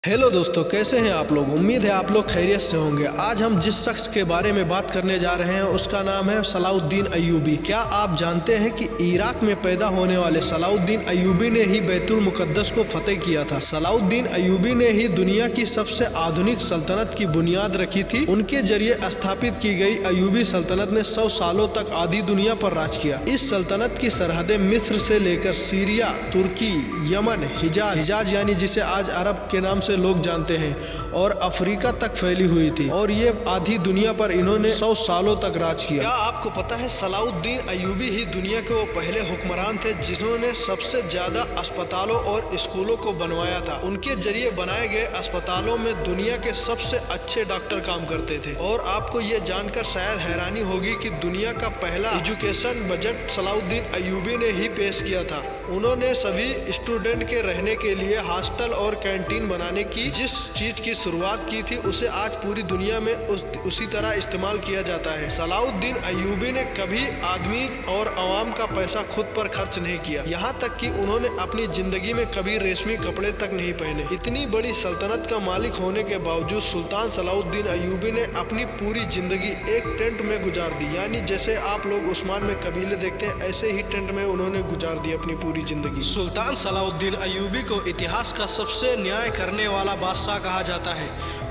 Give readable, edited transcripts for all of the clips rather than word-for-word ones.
Hello दोस्तों, कैसे हैं आप लोग। उम्मीद है आप लोग खैरियत से होंगे। आज हम जिस शख्स के बारे में बात करने जा रहे हैं उसका नाम है सलाउद्दीन अय्यूबी। क्या आप जानते हैं कि इराक में पैदा होने वाले सलाउद्दीन अय्यूबी ने ही बैतुल मुकद्दस को फतेह किया था। सलाउद्दीन अय्यूबी ने ही दुनिया की सबसे आधुनिक सल्तनत की बुनियाद रखी थी। उनके जरिए स्थापित की गई अय्यूबी सल्तनत ने 100 सालों तक आधी दुनिया पर राज किया। इस सल्तनत की सरहदें मिस्र से लेकर सीरिया, तुर्की, यमन, हिजाज यानी जिसे आज अरब के नाम से लोग जानते हैं, और अफ्रीका तक फैली हुई थी, और ये आधी दुनिया पर इन्होंने 100 सालों तक राज किया। क्या आपको पता है सलाउद्दीन अय्यूबी ही दुनिया के वो पहले हुक्मरान थे जिन्होंने सबसे ज्यादा अस्पतालों और स्कूलों को बनवाया था। उनके जरिए बनाए गए अस्पतालों में दुनिया के सबसे अच्छे डॉक्टर काम करते थे। और आपको ये जानकर शायद हैरानी होगी कि दुनिया का पहला एजुकेशन बजट सलाउद्दीन अय्यूबी ने ही पेश किया था। उन्होंने सभी स्टूडेंट के रहने के लिए हॉस्टल और कैंटीन बनाने की जिस चीज की शुरुआत की थी उसे आज पूरी दुनिया में उसी तरह इस्तेमाल किया जाता है। सलाउद्दीन अय्यूबी ने कभी आदमी और आवाम का पैसा खुद पर खर्च नहीं किया, यहाँ तक कि उन्होंने अपनी जिंदगी में कभी रेशमी कपड़े तक नहीं पहने। इतनी बड़ी सल्तनत का मालिक होने के बावजूद सुल्तान सलाउद्दीन अय्यूबी ने अपनी पूरी जिंदगी एक टेंट में गुजार दी। यानी जैसे आप लोग उस्मान में कबीले देखते हैं, ऐसे ही टेंट में उन्होंने गुजार दी अपनी पूरी जिंदगी। सुल्तान सलाउद्दीन अय्यूबी को इतिहास का सबसे न्याय करने वाला बादशाह कहा जाता है।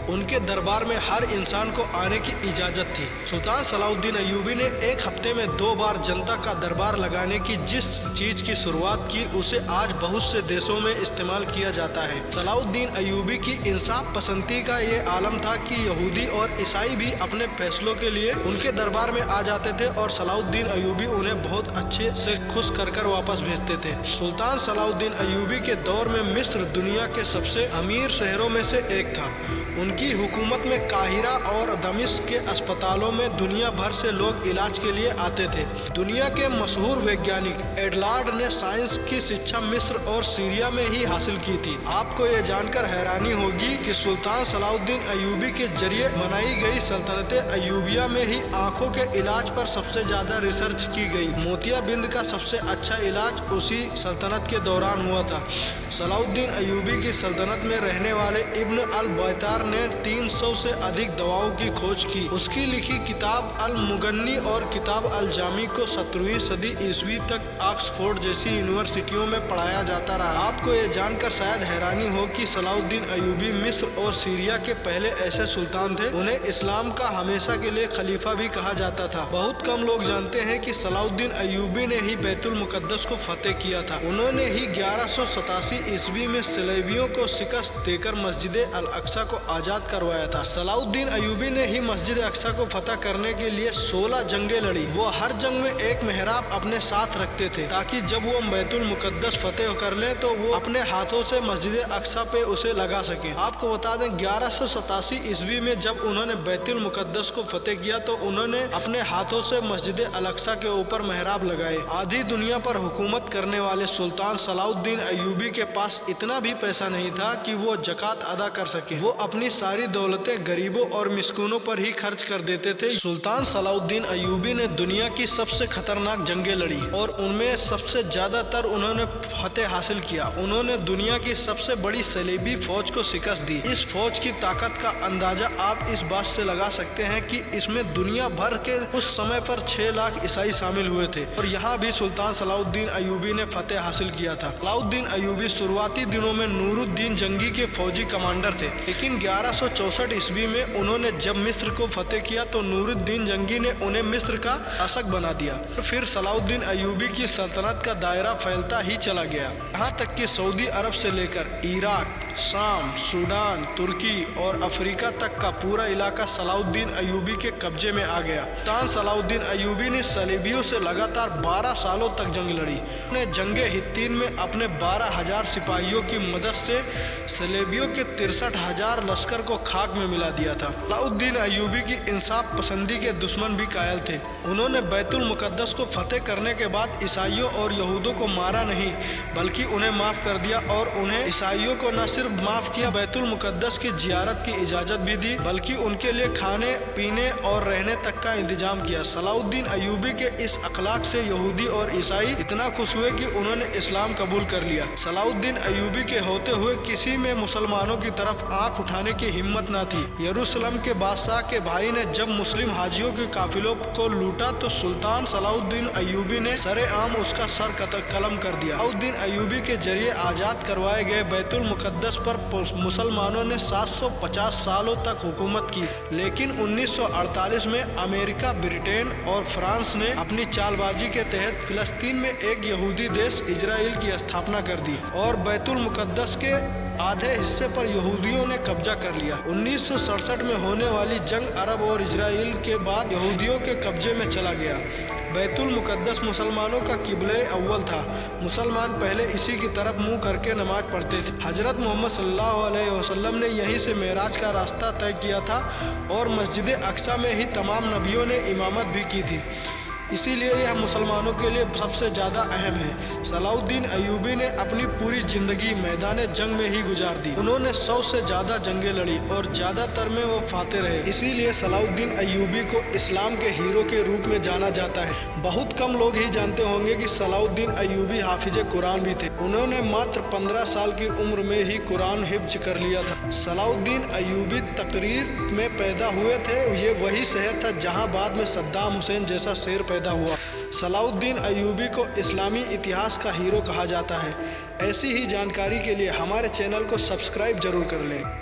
उनके दरबार में हर इंसान को आने की इजाजत थी। सुल्तान सलाउद्दीन अय्यूबी ने एक हफ्ते में 2 बार जनता का दरबार लगाने की जिस चीज की शुरुआत की उसे आज बहुत से देशों में इस्तेमाल किया जाता है। सलाउद्दीन अय्यूबी की इंसाफ पसंदी का ये आलम था कि यहूदी और ईसाई भी अपने फैसलों के लिए उनके दरबार में आ जाते थे और सलाउद्दीन अय्यूबी उन्हें बहुत अच्छे से खुश कर वापस भेजते थे। सुल्तान सलाउद्दीन अय्यूबी के दौर में मिस्र दुनिया के सबसे अमीर शहरों में से एक था। उनकी हुकूमत में काहिरा और दमिश्क के अस्पतालों में दुनिया भर से लोग इलाज के लिए आते थे। दुनिया के मशहूर वैज्ञानिक एडलार्ड ने साइंस की शिक्षा मिस्र और सीरिया में ही हासिल की थी। आपको ये जानकर हैरानी होगी कि सुल्तान सलाउद्दीन अय्यूबी के जरिए बनाई गई सल्तनत अय्यूबिया में ही आंखों के इलाज पर सबसे ज्यादा रिसर्च की गई। मोतियाबिंद का सबसे अच्छा इलाज उसी सल्तनत के दौरान हुआ था। सलाउद्दीन अय्यूबी की सल्तनत में रहने वाले इब्न अल बैतार ने 300 से अधिक दवाओं की खोज की। उसकी लिखी किताब अल मुगन्नी और किताब अल जामी को 17वीं सदी ईस्वी तक ऑक्सफोर्ड जैसी यूनिवर्सिटियों में पढ़ाया जाता रहा। आपको ये जानकर शायद हैरानी हो कि सलाउद्दीन अय्यूबी मिस्र और सीरिया के पहले ऐसे सुल्तान थे। उन्हें इस्लाम का हमेशा के लिए खलीफा भी कहा जाता था। बहुत कम लोग जानते हैं कि सलाउद्दीन अय्यूबी ने ही बैतुल मुकद्दस को फतेह किया था। उन्होंने ही 1187 ईस्वी में सलेबियों को शिकस्त देकर मस्जिद अल अक्सा को आजाद करवाया था। सलाउद्दीन अय्यूबी ने ही मस्जिद अक्सा को फतह करने के लिए 16 जंगें लड़ी। वो हर जंग में एक मेहराब अपने साथ रखते थे ताकि जब वो बैतुल मुकद्दस फतेह कर ले तो वो अपने हाथों से मस्जिद अक्सा पे उसे लगा सके। आपको बता दें 1187 ईस्वी में जब उन्होंने बैतुल मुकद्दस को फतेह किया तो उन्होंने अपने हाथों से मस्जिद अल अक्सा के ऊपर मेहराब लगाए। आधी दुनिया पर हुकूमत करने वाले सुल्तान सलाउद्दीन अय्यूबी के पास इतना भी पैसा नहीं था कि वो ज़कात अदा कर सके। वो अपनी सारी दौलतें गरीबों और मिस्किनों पर ही खर्च कर देते थे। सुल्तान सलाउद्दीन अय्यूबी ने दुनिया की सबसे खतरनाक जंगें लड़ी और उनमें सबसे ज्यादातर उन्होंने फतेह हासिल किया। उन्होंने दुनिया की सबसे बड़ी सलेबी फौज को शिकस्त दी। इस फौज की ताकत का अंदाजा आप इस बात से लगा सकते हैं कि इसमें दुनिया भर के उस समय पर 6 लाख ईसाई शामिल हुए थे और यहाँ भी सुल्तान सलाउद्दीन अय्यूबी ने फतेह हासिल किया था। सलाउद्दीन अय्यूबी शुरुआती दिनों में नूरुद्दीन जंगी के फौजी कमांडर थे, लेकिन 1164 ईस्वी में उन्होंने जब मिस्र को फतेह किया तो नूरुद्दीन जंगी ने उन्हें मिस्र का शासक बना दिया। फिर सलाउद्दीन अय्यूबी की सल्तनत का दायरा फैलता ही चला गया, यहाँ तक कि सऊदी अरब से लेकर इराक, शाम, सूडान, तुर्की और अफ्रीका तक का पूरा इलाका सलाउद्दीन अय्यूबी के कब्जे में आ गया। सुल्तान सलाउद्दीन अय्यूबी ने सलेबियों से लगातार 12 सालों तक जंग लड़ी। उन्होंने जंगे हित्तीन में अपने 12,000 सिपाहियों की मदद से सलेबियों के 63,000 लश्कर को खाक में मिला दिया था। सलाउद्दीन अय्यूबी की इंसाफ पसंदी के दुश्मन भी कायल थे। उन्होंने बैतुल मुकद्दस को फतेह करने के बाद ईसाइयों और यहूदों को मारा नहीं बल्कि उन्हें माफ कर दिया और उन्हें ईसाइयों को न सिर्फ माफ किया, बैतुल मुकद्दस की जियारत की इजाजत भी दी, बल्कि उनके लिए खाने पीने और रहने तक का इंतजाम किया। सलाउद्दीन अय्यूबी के इस अखलाक से यहूदी और ईसाई इतना खुश हुए कि उन्होंने इस्लाम कबूल कर लिया। सलाउद्दीन अय्यूबी के होते हुए किसी में मुसलमानों की तरफ आंख उठाने की हिम्मत न थी। यरूशलेम के बादशाह के भाई ने जब मुस्लिम हाजियों के काफिलों को लूटा तो सुल्तान सलाउद्दीन अय्यूबी ने सरेआम उसका सर कलम कर दिया। सलाउद्दीन अय्यूबी के जरिए आजाद करवाए गए बैतुल मुकद्दस पर मुसलमानों ने 750 सालों तक हुकूमत की, लेकिन 1948 में अमेरिका, ब्रिटेन और फ्रांस ने अपनी चालबाजी के तहत फिलिस्तीन में एक यहूदी देश इजराइल की स्थापना कर दी और बैतुल मुकद्दस के आधे हिस्से पर यहूदियों ने कब्जा कर लिया। 1967 में होने वाली जंग अरब और इजराइल के बाद यहूदियों के कब्जे में चला गया। बैतुल मुकद्दस मुसलमानों का किबले अव्वल था। मुसलमान पहले इसी की तरफ मुंह करके नमाज पढ़ते थे। हजरत मोहम्मद सल्लल्लाहु अलैहि वसल्लम ने यहीं से मेराज का रास्ता तय किया था और मस्जिद अक्सा में ही तमाम नबियों ने इमामत भी की थी, इसीलिए यह मुसलमानों के लिए सबसे ज़्यादा अहम है। सलाउद्दीन अय्यूबी ने अपनी पूरी ज़िंदगी मैदान जंग में ही गुजार दी। उन्होंने 100 से ज़्यादा जंगें लड़ी और ज़्यादातर में वो फाते रहे। इसीलिए सलाउद्दीन अय्यूबी को इस्लाम के हीरो के रूप में जाना जाता है। बहुत कम लोग ही जानते होंगे कि सलाउद्दीन अय्यूबी हाफिज कुरान भी थे। उन्होंने मात्र 15 साल की उम्र में ही कुरान हिफ्ज कर लिया था। सलाउद्दीन अय्यूबी तकरीर में पैदा हुए थे। ये वही शहर था जहाँ बाद में सद्दाम हुसैन जैसा शेर पैदा हुआ। सलाउद्दीन अय्यूबी को इस्लामी इतिहास का हीरो कहा जाता है। ऐसी ही जानकारी के लिए हमारे चैनल को सब्सक्राइब जरूर कर लें।